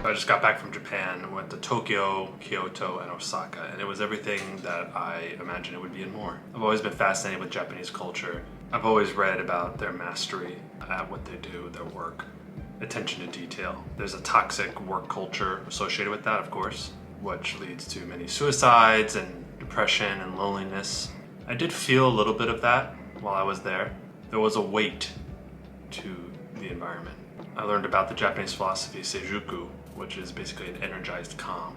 I just got back from Japan and went to Tokyo, Kyoto, and Osaka, and it was everything that I imagined it would be and more. I've always been fascinated with Japanese culture. I've always read about their mastery at what they do, their work, attention to detail. There's a toxic work culture associated with that, of course, which leads to many suicides and depression and loneliness. I did feel a little bit of that while I was there. There was a weight to the environment. I learned about the Japanese philosophy Seijuku, which is basically an energized calm.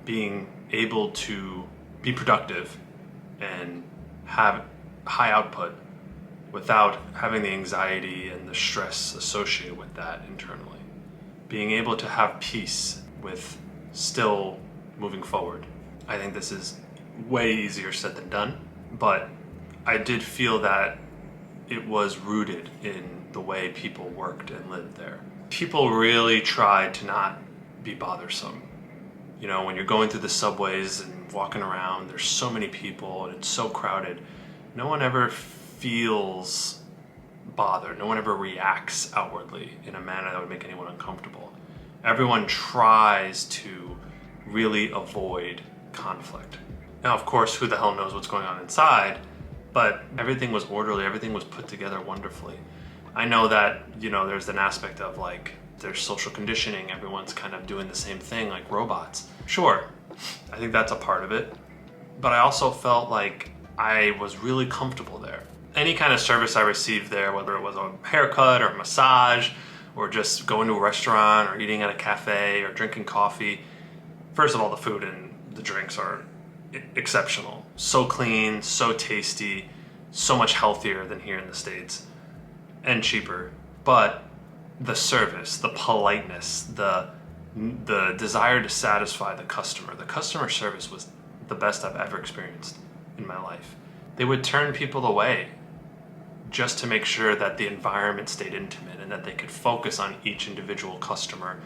Being able to be productive and have high output without having the anxiety and the stress associated with that internally. Being able to have peace with still moving forward. I think this is way easier said than done, but I did feel that it was rooted in the way people worked and lived there. People really tried to not be bothersome. You know, when you're going through the subways and walking around, there's so many people and it's so crowded. No one ever feels bothered. No one ever reacts outwardly in a manner that would make anyone uncomfortable. Everyone tries to really avoid conflict. Now, of course, who the hell knows what's going on inside, but everything was orderly, everything was put together wonderfully. I know that, you know, there's an aspect of like, there's social conditioning, everyone's kind of doing the same thing like robots. Sure, I think that's a part of it, but I also felt like I was really comfortable there. Any kind of service I received there, whether it was a haircut or a massage, or just going to a restaurant or eating at a cafe or drinking coffee, first of all, the food and the drinks are exceptional. So clean, so tasty, so much healthier than here in the States, and cheaper. But the service, the politeness, the desire to satisfy the customer service was the best I've ever experienced in my life. They would turn people away just to make sure that the environment stayed intimate and that they could focus on each individual customer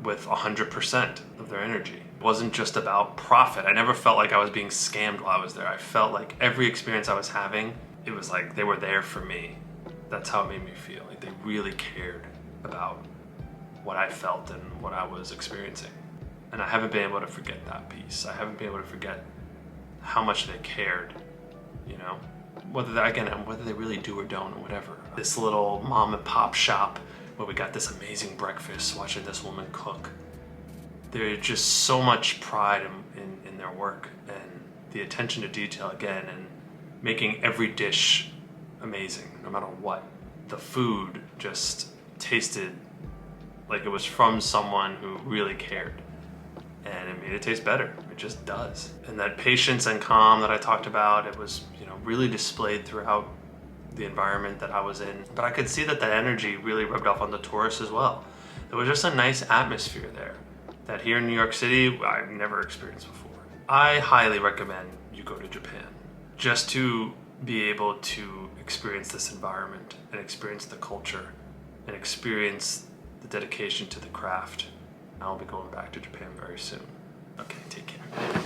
with 100% of their energy. It wasn't just about profit. I never felt like I was being scammed while I was there. I felt like every experience I was having, it was like they were there for me. That's how it made me feel. Like they really cared about what I felt and what I was experiencing. And I haven't been able to forget that piece. I haven't been able to forget how much they cared, you know? Whether they really do or don't or whatever. This little mom and pop shop where we got this amazing breakfast watching this woman cook. There's just so much pride in their work and the attention to detail again and making every dish amazing no matter what. The food just tasted like it was from someone who really cared, and it made it taste better. It just does. And that patience and calm that I talked about, it was, you know, really displayed throughout the environment that I was in. But I could see that energy really rubbed off on the tourists as well. There was just a nice atmosphere there that here in New York City, I've never experienced before. I highly recommend you go to Japan just to be able to experience this environment and experience the culture and experience the dedication to the craft. I'll be going back to Japan very soon. Okay, take care.